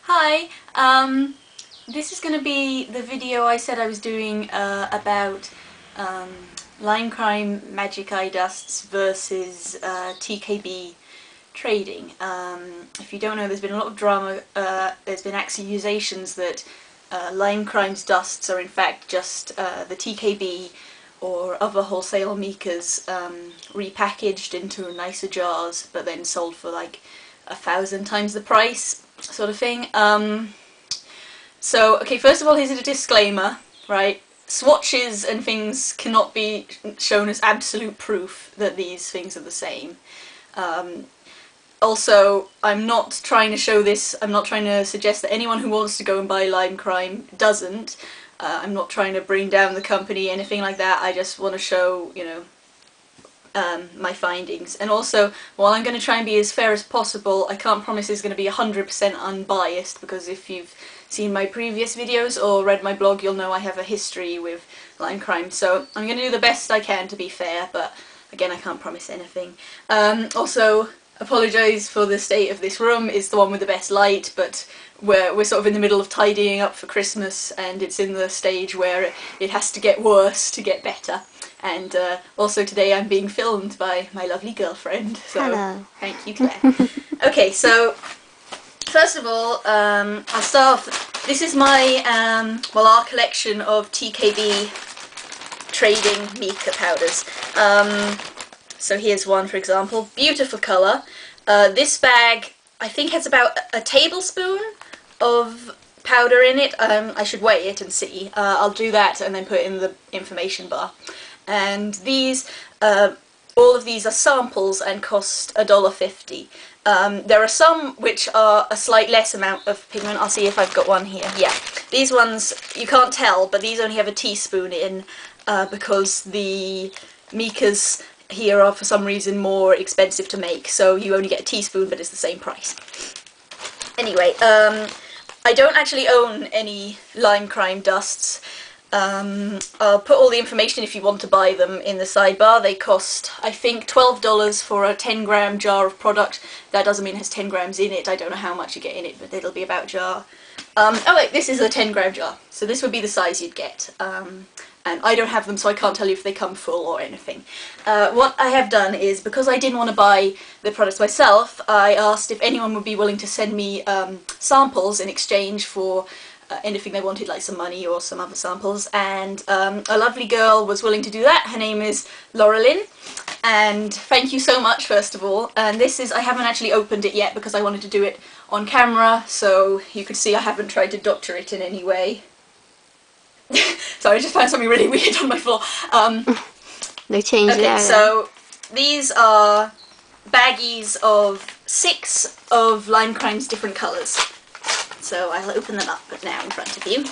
Hi, this is going to be the video I said I was doing about Lime Crime Magic Eye Dusts versus TKB trading. If you don't know, there's been a lot of drama, there's been accusations that Lime Crime's dusts are in fact just the TKB or other wholesale Micas repackaged into nicer jars but then sold for like 1,000 times the price, sort of thing. So, okay, first of all, here's a disclaimer, right? Swatches and things cannot be shown as absolute proof that these things are the same. Also, I'm not trying to show this, I'm not trying to suggest that anyone who wants to go and buy Lime Crime doesn't. I'm not trying to bring down the company, anything like that. I just want to show, you know, my findings. And also, while I'm going to try and be as fair as possible, I can't promise it's going to be 100% unbiased, because if you've seen my previous videos or read my blog, you'll know I have a history with Lime Crime. So I'm going to do the best I can to be fair, but again, I can't promise anything. Also, apologise for the state of this room. It's the one with the best light, but we're sort of in the middle of tidying up for Christmas, and it's in the stage where it has to get worse to get better. And also today I'm being filmed by my lovely girlfriend. So hello. Thank you, Claire. Okay, so first of all, I'll start off. This is my well, our collection of TKB trading mica powders. So here's one, for example. Beautiful colour. This bag, I think, has about a tablespoon of powder in it. I should weigh it and see. I'll do that and then put it in the information bar. And these, all of these are samples and cost $1.50. There are some which are a slight less amount of pigment. I'll see if I've got one here. Yeah, these ones, you can't tell, but these only have a teaspoon in because the micas here are for some reason more expensive to make, so you only get a teaspoon but it's the same price. Anyway, I don't actually own any Lime Crime dusts. I'll put all the information if you want to buy them in the sidebar. They cost, I think, $12 for a 10-gram jar of product. That doesn't mean it has 10 grams in it. I don't know how much you get in it, but it'll be about a jar. Oh wait, this is a 10-gram jar, so this would be the size you'd get. And I don't have them, so I can't tell you if they come full or anything. What I have done is, because I didn't want to buy the products myself, I asked if anyone would be willing to send me samples in exchange for anything they wanted, like some money or some other samples, and a lovely girl was willing to do that. Her name is Laurelyn, and thank you so much, first of all. And this is, I haven't actually opened it yet because I wanted to do it on camera, so you could see I haven't tried to doctor it in any way. So I just found something really weird on my floor. No change there. Okay, so these are baggies of 6 of Lime Crime's different colours. So I'll open them up now in front of you.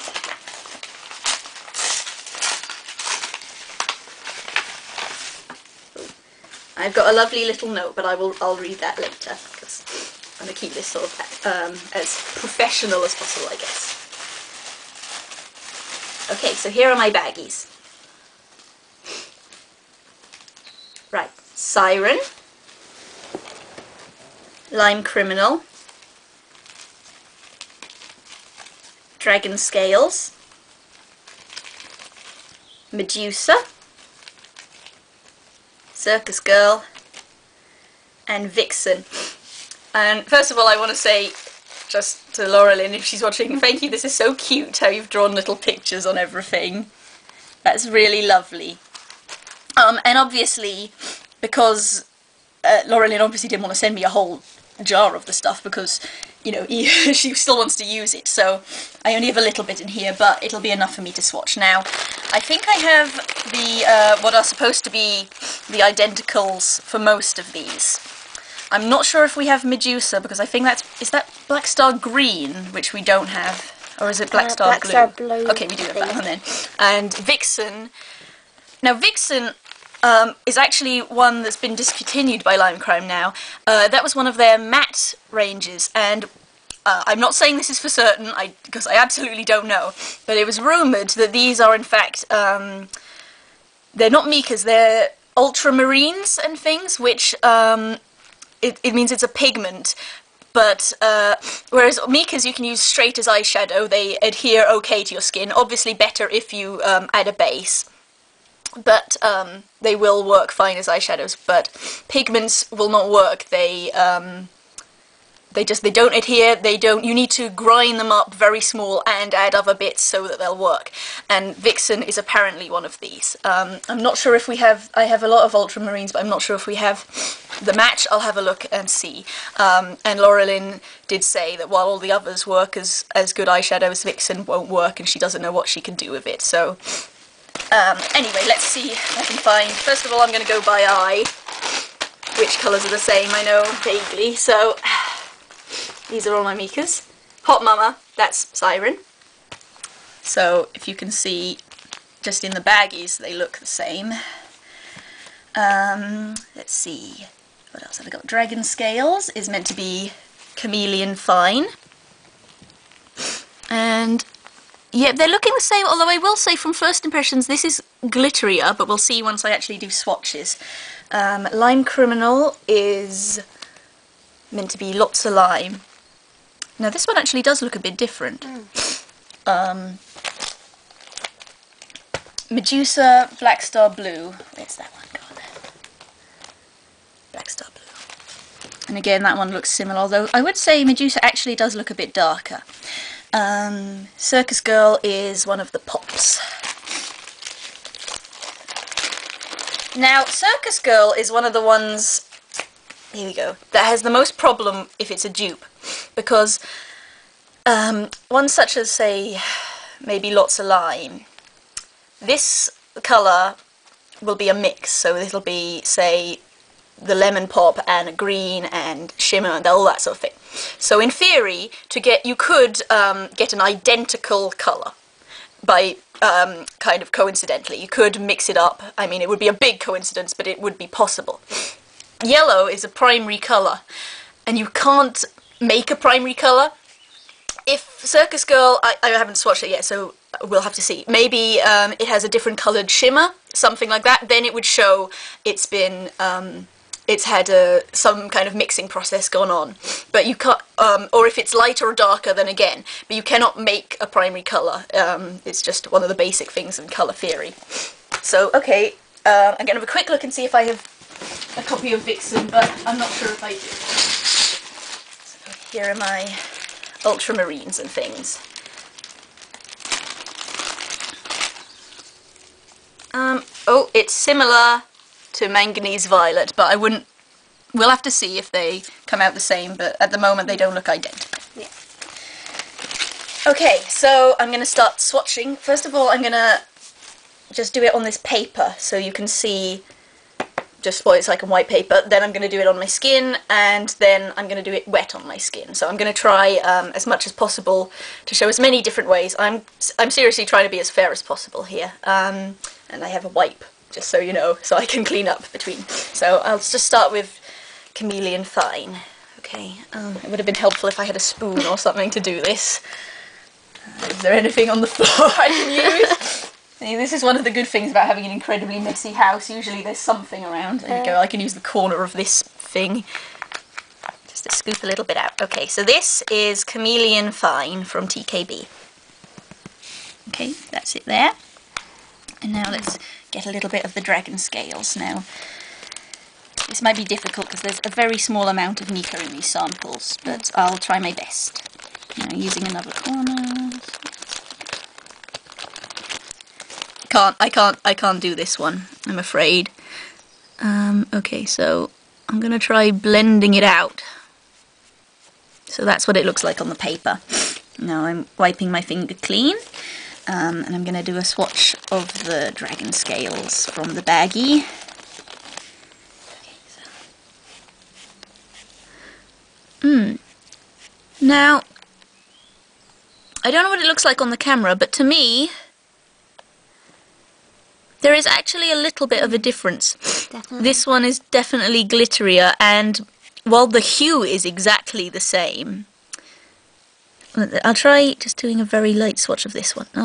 I've got a lovely little note, but I'll read that later, because I'm going to keep this sort of as professional as possible, I guess. Okay, so here are my baggies. Right, Siren, Lime Criminal, Dragon Scales, Medusa, Circus Girl, and Vixen. And first of all, I want to say, just to Laurelyn, if she's watching, thank you, this is so cute how you've drawn little pictures on everything. That's really lovely. And obviously, because Laurelyn obviously didn't want to send me a whole jar of the stuff because, you know, she still wants to use it, so I only have a little bit in here, but it'll be enough for me to swatch. Now, I think I have the, what are supposed to be the identicals for most of these. I'm not sure if we have Medusa, because I think is that Black Star Green, which we don't have, or is it Black Star Blue? Black Star Blue. Okay, we do have that one then. And Vixen. Now Vixen is actually one that's been discontinued by Lime Crime now. That was one of their matte ranges, and I'm not saying this is for certain, because I absolutely don't know, but it was rumoured that these are in fact, they're not micas, they're ultramarines and things, which it means it's a pigment, but whereas Micas you can use straight as eyeshadow, they adhere okay to your skin. Obviously better if you add a base, but they will work fine as eyeshadows. But pigments will not work. They don't adhere. You need to grind them up very small and add other bits so that they'll work. And Vixen is apparently one of these. I'm not sure if we have. I have a lot of ultramarines, but I'm not sure if we have the match. I'll have a look and see. And Laura Lynn did say that while all the others work as good eyeshadows, Vixen won't work, and she doesn't know what she can do with it. So anyway, let's see if I can find. First of all, I'm going to go by eye. Which colours are the same? I know vaguely. So. These are all my Micas. Hot Mama, that's Siren. So if you can see, just in the baggies, they look the same. Let's see, what else have I got? Dragon Scales is meant to be Chameleon Fine. And yeah, they're looking the same, although I will say from first impressions this is glitterier, but we'll see once I actually do swatches. Lime Criminal is meant to be lots of lime. Now this one actually does look a bit different. Medusa Black Star Blue. Where's that one gone? Black Star Blue. And again, that one looks similar, although I would say Medusa actually does look a bit darker. Circus Girl is one of the pops. Now, Circus Girl is one of the ones, here we go, that has the most problem if it's a dupe. Because ones such as, say, maybe Lots of Lime, this colour will be a mix, so it'll be, say, the lemon pop and a green and shimmer and all that sort of thing. So in theory, you could get an identical colour by kind of coincidentally. You could mix it up. I mean, it would be a big coincidence, but it would be possible. Yellow is a primary colour, and you can't make a primary colour. If Circus Girl, I haven't swatched it yet, so we'll have to see. Maybe it has a different coloured shimmer, something like that. Then it would show it's been, it's had some kind of mixing process gone on. But you can't, or if it's lighter or darker, then again. But you cannot make a primary colour. It's just one of the basic things in colour theory. So, okay, I'm going to have a quick look and see if I have a copy of Vixen, but I'm not sure if I do. Here are my ultramarines and things. Oh, it's similar to Manganese Violet, but I wouldn't... We'll have to see if they come out the same, but at the moment they don't look identical. Yeah. Okay, so I'm going to start swatching. First of all, I'm going to just do it on this paper, so you can see just what it's like on white paper. Then I'm going to do it on my skin, and then I'm going to do it wet on my skin. So I'm going to try as much as possible to show as many different ways. I'm seriously trying to be as fair as possible here. And I have a wipe, just so you know, so I can clean up between. So I'll just start with Chameleon Fine. Okay, it would have been helpful if I had a spoon or something to do this. Is there anything on the floor I can use? See, this is one of the good things about having an incredibly messy house. Usually there's something around. There you go, I can use the corner of this thing just to scoop a little bit out. Okay, so this is Chameleon Fine from TKB. Okay, that's it there. And now let's get a little bit of the Dragon Scales. Now, this might be difficult because there's a very small amount of mica in these samples, but I'll try my best. Now, using another corner. I can't do this one, I'm afraid. Okay, so I'm gonna try blending it out. So that's what it looks like on the paper. Now I'm wiping my finger clean, and I'm gonna do a swatch of the Dragon Scales from the baggie. Okay, so. Now, I don't know what it looks like on the camera, but to me, there is actually a little bit of a difference. Definitely. This one is definitely glitterier, and while the hue is exactly the same, I'll try just doing a very light swatch of this one. Oh,